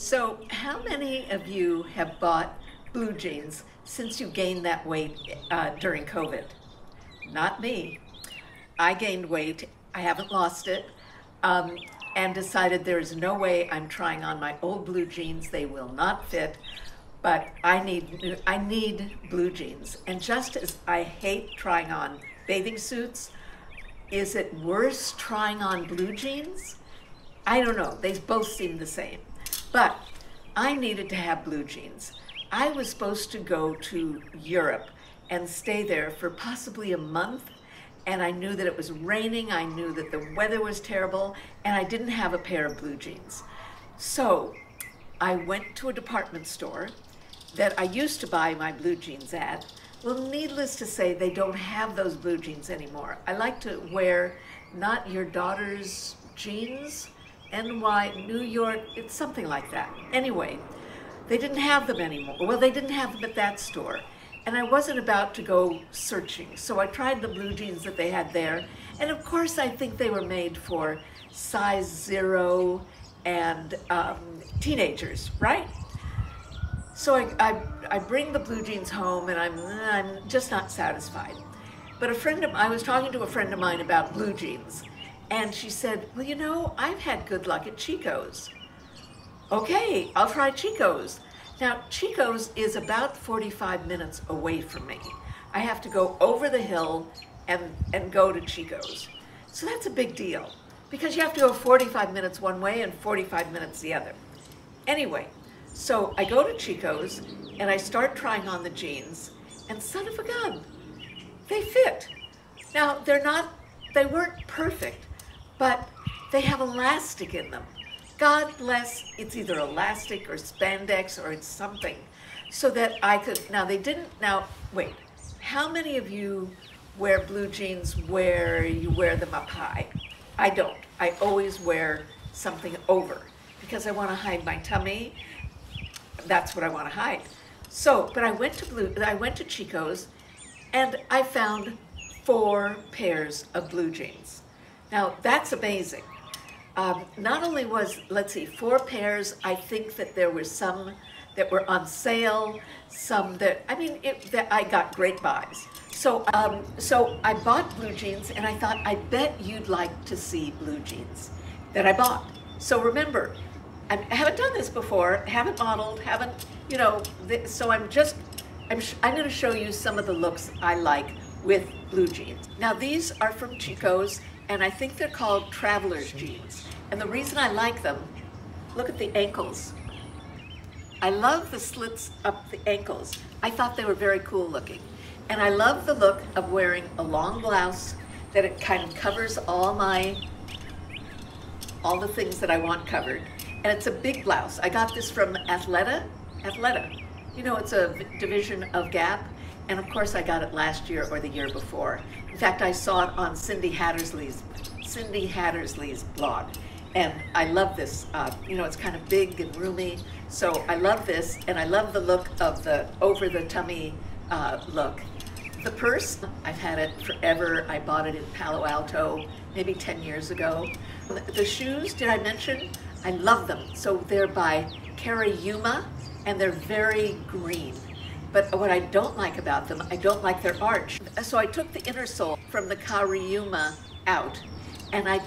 So, how many of you have bought blue jeans since you gained that weight during COVID? Not me. I gained weight. I haven't lost it, um, and decided there is no way I'm trying on my old blue jeans. They will not fit. But I need blue jeans. And just as I hate trying on bathing suits, is it worse trying on blue jeans? I don't know. They both seem the same. But I needed to have blue jeans. I was supposed to go to Europe and stay there for possibly a month. And I knew that it was raining. I knew that the weather was terrible. And I didn't have a pair of blue jeans. So I went to a department store that I used to buy my blue jeans at. Well, needless to say, they don't have those blue jeans anymore. I like to wear not your daughter's jeans, NY, New York, it's something like that. Anyway, they didn't have them anymore. Well, they didn't have them at that store. And I wasn't about to go searching. So I tried the blue jeans that they had there. And of course, I think they were made for size 0 and teenagers, right? So I bring the blue jeans home and I'm just not satisfied. But I was talking to a friend of mine about blue jeans, and she said, well, you know, I've had good luck at Chico's. Okay, I'll try Chico's. Now, Chico's is about 45 minutes away from me. I have to go over the hill and go to Chico's. So that's a big deal, because you have to go 45 minutes one way and 45 minutes the other. Anyway, so I go to Chico's and I start trying on the jeans, and son of a gun, they fit. Now, they weren't perfect, but they have elastic in them. God bless, it's either elastic or spandex or it's something, so that I could, now wait, how many of you wear blue jeans where you wear them up high? I don't. I always wear something over because I want to hide my tummy. That's what I want to hide. So, but I went to Chico's and I found 4 pairs of blue jeans. Now, that's amazing. Not only was, let's see, 4 pairs, I think that there were some that were on sale, some that, that I got great buys. So, so I bought blue jeans and I thought, I bet you'd like to see blue jeans that I bought. So remember, I haven't done this before, haven't modeled, haven't, so I'm going to show you some of the looks I like with blue jeans. Now these are from Chicos, and I think they're called traveler's jeans. And the reason I like them, look at the ankles. I love the slits up the ankles. I thought they were very cool looking. And I love the look of wearing a long blouse that it kind of covers all the things that I want covered. And it's a big blouse. I got this from Athleta. You know, it's a division of Gap. And of course I got it last year or the year before. In fact, I saw it on Cindy Hattersley's blog. And I love this, it's kind of big and roomy. So I love this, and I love the look of the over the tummy look. The purse, I've had it forever. I bought it in Palo Alto maybe 10 years ago. The shoes, did I mention? I love them. So they're by Yuma, and they're very green. But what I don't like about them, I don't like their arch. So I took the inner sole from the Yuma out, and I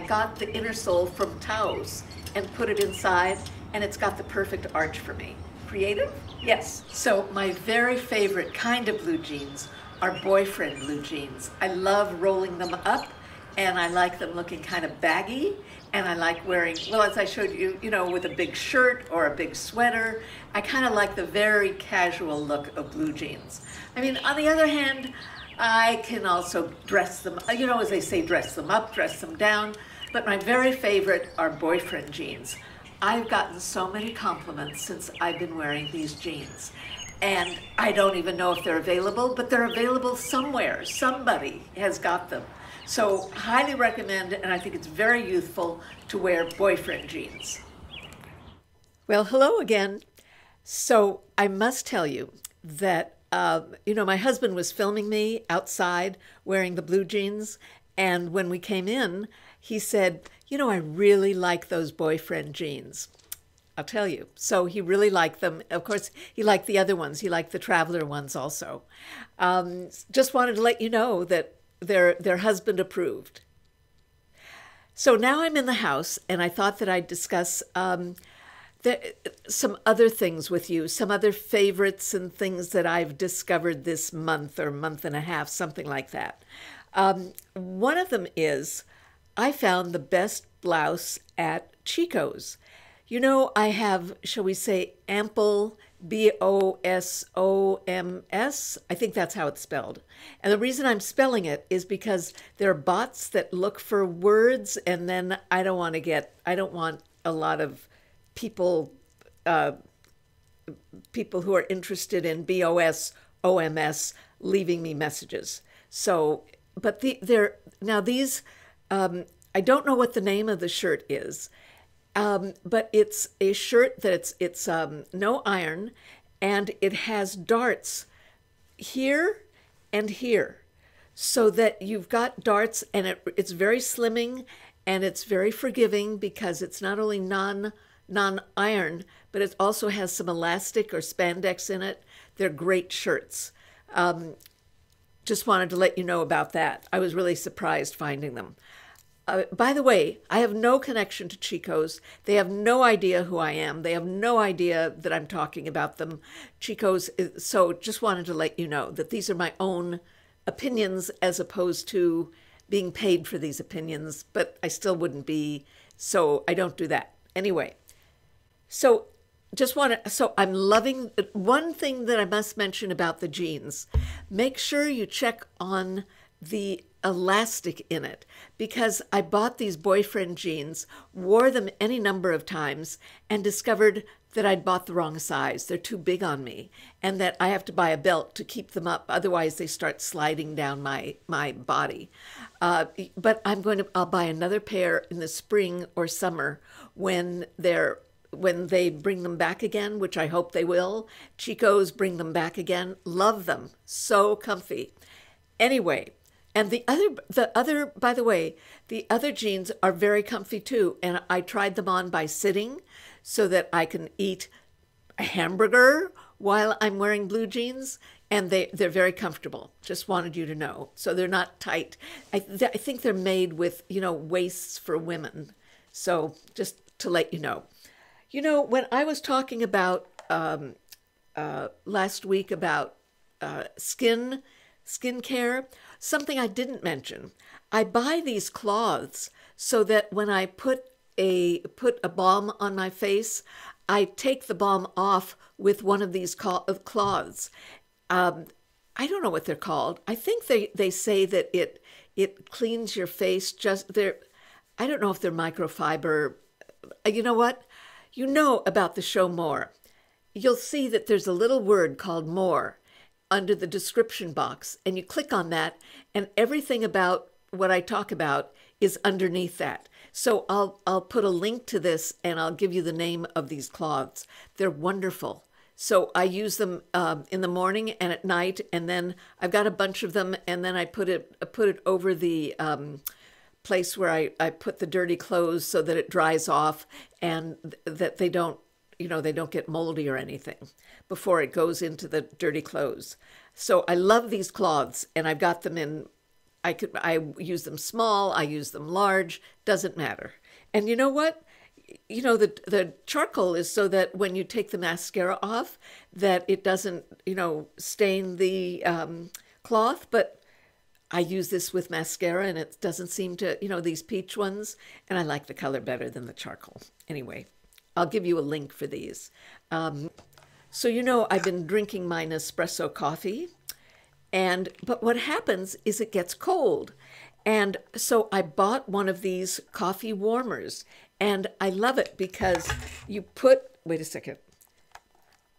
got the inner sole from Taos and put it inside, and it's got the perfect arch for me. Creative? Yes. So my very favorite kind of blue jeans are boyfriend blue jeans. I love rolling them up, and I like them looking kind of baggy, and I like wearing, well, as I showed you, with a big shirt or a big sweater. I kind of like the very casual look of blue jeans. On the other hand, I can also dress them, as they say, dress them up, dress them down, but my very favorite are boyfriend jeans. I've gotten so many compliments since I've been wearing these jeans, and I don't even know if they're available, but they're available somewhere. Somebody has got them. So highly recommend, and I think it's very youthful to wear boyfriend jeans. Well, hello again. So I must tell you that, my husband was filming me outside wearing the blue jeans, and when we came in, he said, I really like those boyfriend jeans. I'll tell you. So he really liked them. Of course, he liked the other ones. He liked the Traveler ones also. Just wanted to let you know that their husband approved. So now I'm in the house, and I thought that I'd discuss some other things with you, some other favorites and things that I've discovered this month or month and a half, something like that. One of them is I found the best blouse at Chico's. You know, I have, shall we say, ample, Bosoms. I think that's how it's spelled. And the reason I'm spelling it is because there are bots that look for words, and then I don't want a lot of people who are interested in Bosoms leaving me messages. So, but now these, I don't know what the name of the shirt is. But it's a shirt that it's no iron, and it has darts here and here, so that you've got darts, and it's very slimming, and it's very forgiving because it's not only non-iron, but it also has some elastic or spandex in it. They're great shirts. Just wanted to let you know about that. I was really surprised finding them. By the way, I have no connection to Chicos. They have no idea who I am. They have no idea that I'm talking about them. Chicos, so just wanted to let you know that these are my own opinions as opposed to being paid for these opinions, but I still wouldn't be, so I don't do that. Anyway, so I'm loving, one thing that I must mention about the jeans, make sure you check on the elastic in it, because I bought these boyfriend jeans, wore them any number of times, and discovered that I'd bought the wrong size. They're too big on me, and that I have to buy a belt to keep them up. Otherwise, they start sliding down my body. But I'll buy another pair in the spring or summer when they bring them back again, which I hope they will. Chicos bring them back again. Love them. So comfy. Anyway, and the other, by the way, the other jeans are very comfy too. And I tried them on by sitting so that I can eat a hamburger while I'm wearing blue jeans. And they're very comfortable. Just wanted you to know. So they're not tight. I think they're made with, waists for women. So just to let you know. When I was talking about last week about skincare, something I didn't mention. I buy these cloths so that when I put a balm on my face, I take the balm off with one of these cloths. I don't know what they're called. I think they say that it cleans your face. I don't know if they're microfiber. You know what? You know about the show More. You'll see that there's a little word called More under the description box, and you click on that, and everything about what I talk about is underneath that. So I'll put a link to this, and I'll give you the name of these cloths. They're wonderful. So I use them in the morning and at night, and then I've got a bunch of them, and then I put it over the place where I put the dirty clothes so that it dries off, and that they don't get moldy or anything before it goes into the dirty clothes. So I love these cloths, and I've got them in, I use them small, I use them large, doesn't matter. And you know what? The charcoal is so that when you take the mascara off, that it doesn't, stain the cloth, but I use this with mascara, and it doesn't seem to, these peach ones, and I like the color better than the charcoal. Anyway, I'll give you a link for these. So I've been drinking my Nespresso coffee, but what happens is it gets cold. And so I bought one of these coffee warmers, and I love it because wait a second.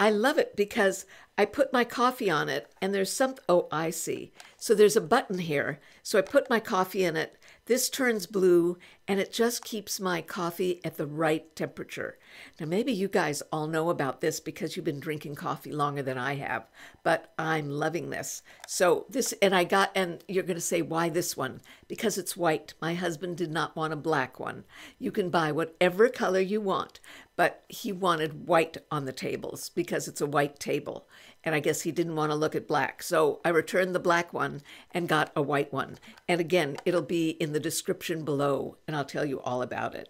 I love it because I put my coffee on it, and I see. So there's a button here. So I put my coffee in it. This turns blue, and it just keeps my coffee at the right temperature. Now, maybe you guys all know about this because you've been drinking coffee longer than I have, but I'm loving this. So and you're going to say, why this one? Because it's white. My husband did not want a black one. You can buy whatever color you want, but he wanted white on the tables because it's a white table. And I guess he didn't want to look at black. So I returned the black one and got a white one. And again, it'll be in the description below, and I'll tell you all about it.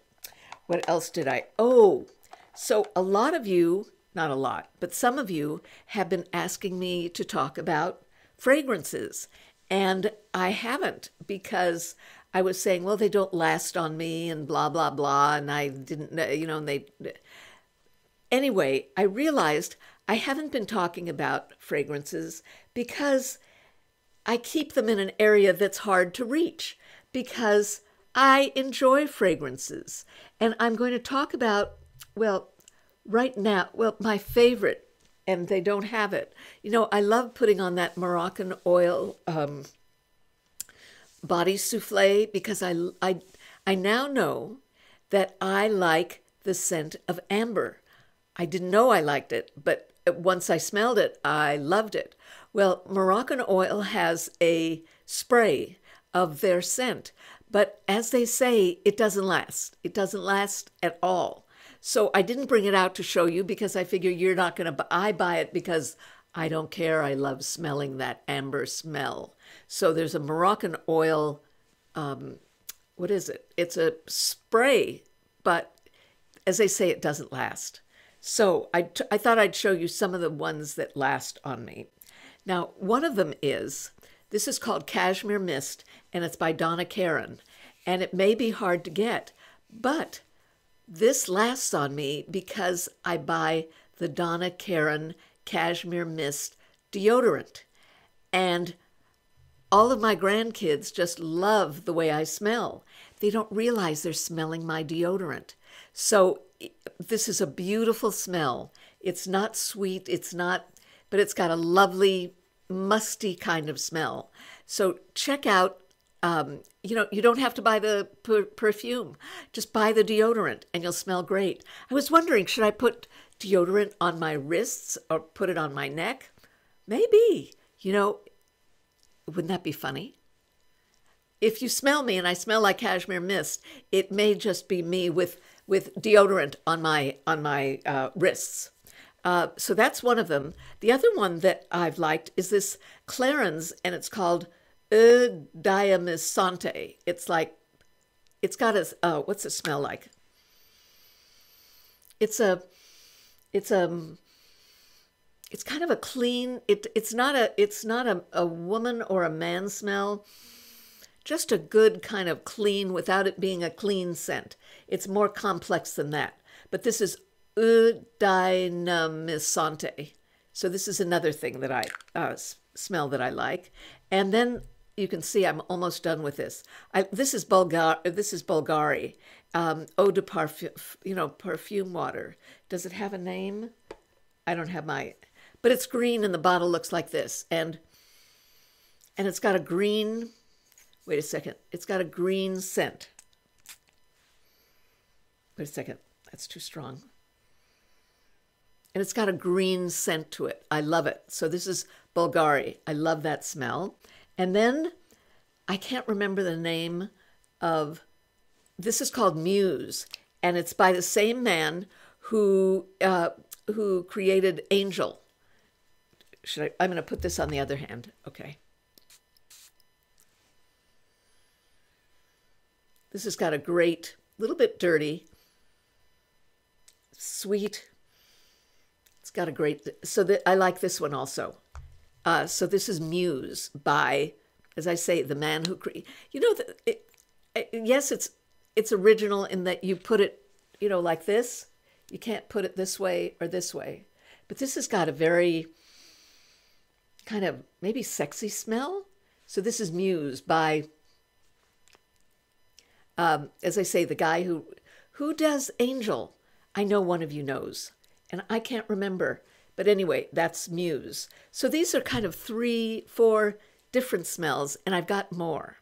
What else did I? Oh, so a lot of you, not a lot, but some of you have been asking me to talk about fragrances. And I haven't, because I was saying, well, they don't last on me and blah, blah, blah. And I didn't, and they... Anyway, I realized I haven't been talking about fragrances because I keep them in an area that's hard to reach, because I enjoy fragrances. And I'm going to talk about, well, right now, my favorite, and they don't have it. I love putting on that Moroccan oil body souffle, because I now know that I like the scent of amber. I didn't know I liked it, but once I smelled it, I loved it. Well, Moroccan oil has a spray of their scent, but as they say, it doesn't last. It doesn't last at all. So I didn't bring it out to show you, because I figure you're not going to, I buy it because I don't care. I love smelling that amber smell. So there's a Moroccan oil, what is it? It's a spray, but as they say, it doesn't last. So I thought I'd show you some of the ones that last on me. Now, one of them this is called Cashmere Mist, and it's by Donna Karan. And it may be hard to get, but this lasts on me because I buy the Donna Karan Cashmere Mist deodorant. And all of my grandkids just love the way I smell. They don't realize they're smelling my deodorant. So this is a beautiful smell. It's not sweet, but it's got a lovely, musty kind of smell. So check out, you don't have to buy the perfume. Just buy the deodorant and you'll smell great. I was wondering, should I put deodorant on my wrists or put it on my neck? Maybe. Wouldn't that be funny? If you smell me and I smell like cashmere mist, it may just be me with deodorant on my wrists. So that's one of them. The other one that I've liked is this Clarins, and it's called Eau Diamissante. It's got a, what's it smell like? It's kind of a clean, it's not a woman or a man smell. Just a good kind of clean without it being a clean scent. It's more complex than that. But this is Eau Diamissante. So this is another thing that I smell that I like. And then you can see I'm almost done with this. This is Bulgari. Eau de Parfum, perfume water. Does it have a name? I don't have but it's green and the bottle looks like this. And it's got a green... Wait a second. It's got a green scent. Wait a second. That's too strong. And it's got a green scent to it. I love it. So this is Bulgari. I love that smell. And then I can't remember the name of... This is called Muse. And it's by the same man who created Angel. I'm going to put this on the other hand. Okay. This has got a great, little bit dirty, sweet. It's got a great, I like this one also. So this is Muse by, as I say, the man who created, yes, it's original in that you put it, like this. You can't put it this way or this way. But this has got a very kind of maybe sexy smell. So this is Muse by... as I say, the guy who does Angel. I know one of you knows, and I can't remember. But anyway, that's Muse. So these are kind of 3, 4 different smells, and I've got more.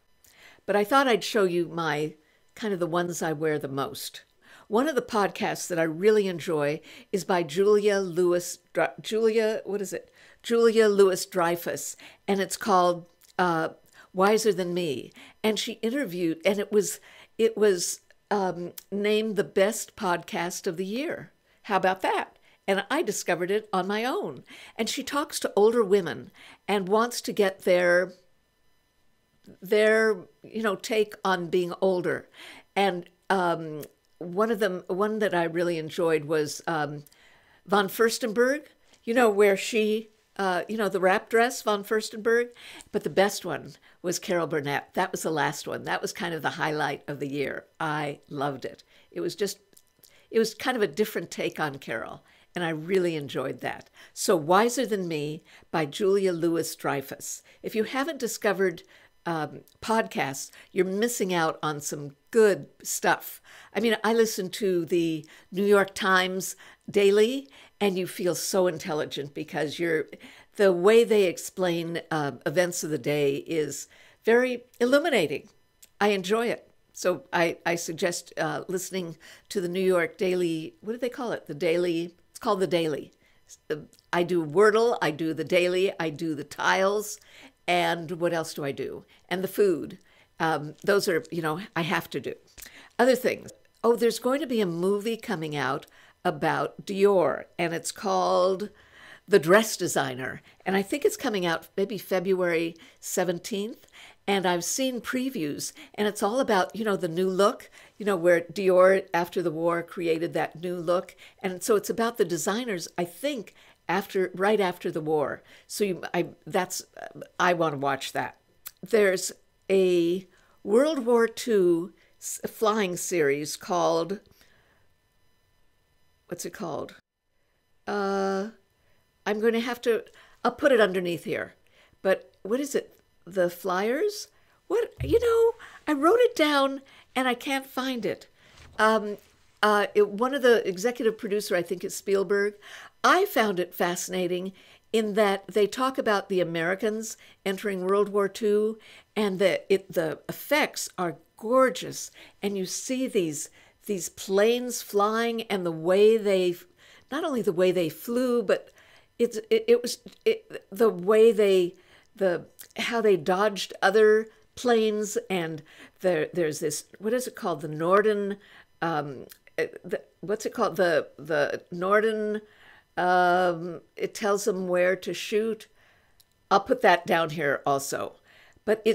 But I thought I'd show you my kind of the ones I wear the most. One of the podcasts that I really enjoy is by Julia Louis Dreyfus, and it's called Wiser Than Me. And she interviewed, and it was named the best podcast of the year. How about that? And I discovered it on my own. And she talks to older women and wants to get their take on being older. And one that I really enjoyed was von Furstenberg, where she, the wrap dress, von Furstenberg. But the best one was Carol Burnett. That was the last one. That was kind of the highlight of the year. I loved it. It was kind of a different take on Carol, and I really enjoyed that. So Wiser Than Me by Julia Louis-Dreyfus. If you haven't discovered podcasts, you're missing out on some good stuff. I mean, I listen to the New York Times daily, and you feel so intelligent because the way they explain events of the day is very illuminating. I enjoy it. So I suggest listening to the New York Daily. What do they call it? The Daily. It's called the Daily. I do Wordle. I do the Daily. I do the Tiles. And what else do I do? And the food. Those are, I have to do. Other things. Oh, there's going to be a movie coming out about Dior, and it's called The Dress Designer. And I think it's coming out maybe February 17th. And I've seen previews, and it's all about, the new look, where Dior, after the war, created that new look. And so it's about the designers, I think, right after the war. So I want to watch that. There's a World War II flying series called, what's it called? I'm going to I'll put it underneath here. But what is it? The Flyers? What, I wrote it down and I can't find it. One of the executive producer, I think, is Spielberg. I found it fascinating in that they talk about the Americans entering World War II, and the effects are gorgeous. And you see these planes flying, and the way not only the way they flew, but the way how they dodged other planes, and there's this, what is it called? The Norden, what's it called? The Norden, it tells them where to shoot. I'll put that down here also. But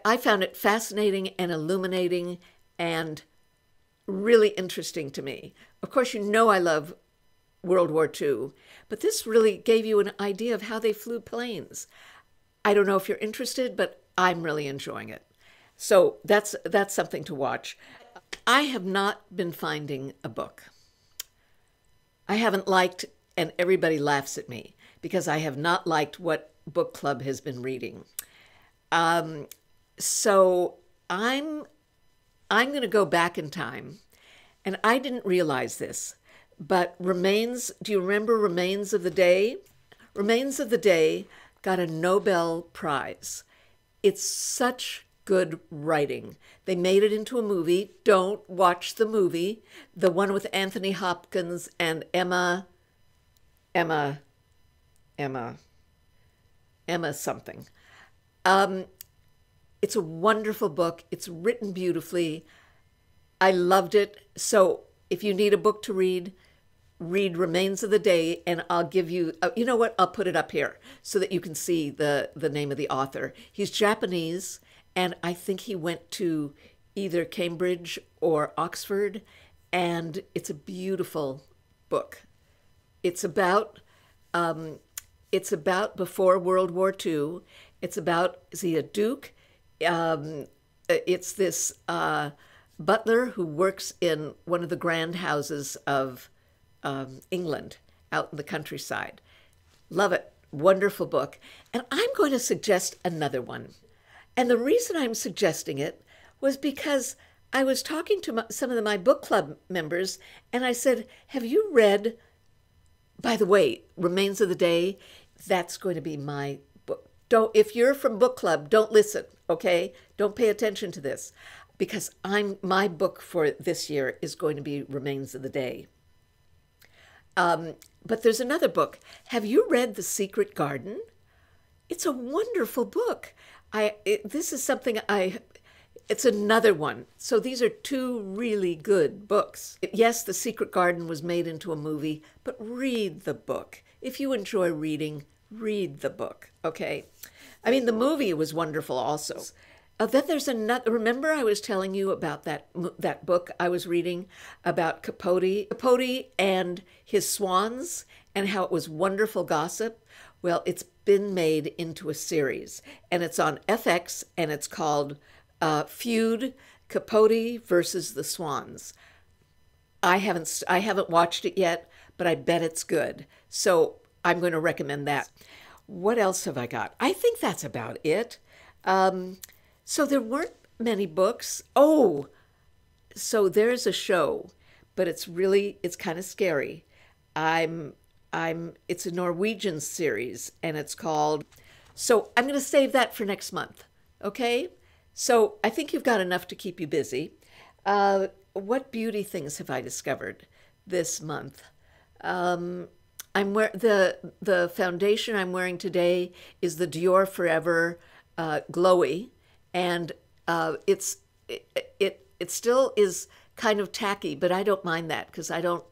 I found it fascinating and illuminating and really interesting to me. Of course, I love World War II, but this really gave you an idea of how they flew planes. I don't know if you're interested, but I'm really enjoying it. So that's something to watch. I have not been finding a book I haven't liked, and everybody laughs at me because I have not liked what book club has been reading. So I'm going to go back in time, and I didn't realize this, but do you remember Remains of the Day? Remains of the Day got a Nobel Prize. It's such good writing. They made it into a movie. Don't watch the movie. The one with Anthony Hopkins and Emma something. It's a wonderful book. It's written beautifully. I loved it. So if you need a book to read Remains of the Day, and I'll give you, you know what, I'll put it up here so that you can see the name of the author. He's Japanese, and I think he went to either Cambridge or Oxford, and it's a beautiful book. It's about before World War II. It's about, is he a duke? It's this butler who works in one of the grand houses of England, out in the countryside. Love it. Wonderful book. And I'm going to suggest another one. And the reason I'm suggesting it was because I was talking to some of my book club members, and I said, have you read, by the way, Remains of the Day? That's going to be my book. If you're from book club, don't listen, okay? Don't pay attention to this, because my book for this year is going to be Remains of the Day. But there's another book. Have you read The Secret Garden? It's a wonderful book. This is something It's another one. So these are two really good books. Yes, The Secret Garden was made into a movie, but read the book. If you enjoy reading, read the book, okay? I mean, the movie was wonderful also. Then there's another, remember I was telling you about that book I was reading about Capote and his swans and how it was wonderful gossip? Well, it's been made into a series, and it's on FX, and it's called Feud, Capote versus the Swans. I haven't watched it yet, but I bet it's good. So I'm going to recommend that. What else have I got? I think that's about it. So there weren't many books. Oh, so there's a show, but it's kind of scary. It's a Norwegian series, and it's called, so I'm going to save that for next month. Okay? So I think you've got enough to keep you busy. What beauty things have I discovered this month? The foundation I'm wearing today is the Dior Forever Glowy, and it still is kind of tacky, but I don't mind that because I don't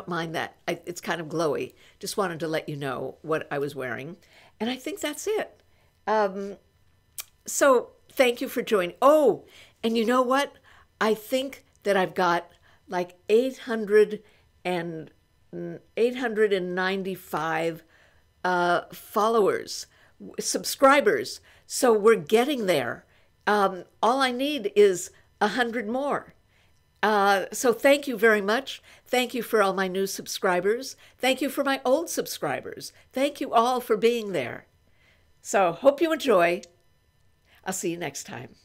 mind that. It's kind of glowy. Just wanted to let you know what I was wearing, and I think that's it. So thank you for joining. Oh, and you know what? I think that I've got like 895 followers, subscribers. So we're getting there. All I need is 100 more. So thank you very much. Thank you for all my new subscribers. Thank you for my old subscribers. Thank you all for being there. So hope you enjoy. I'll see you next time.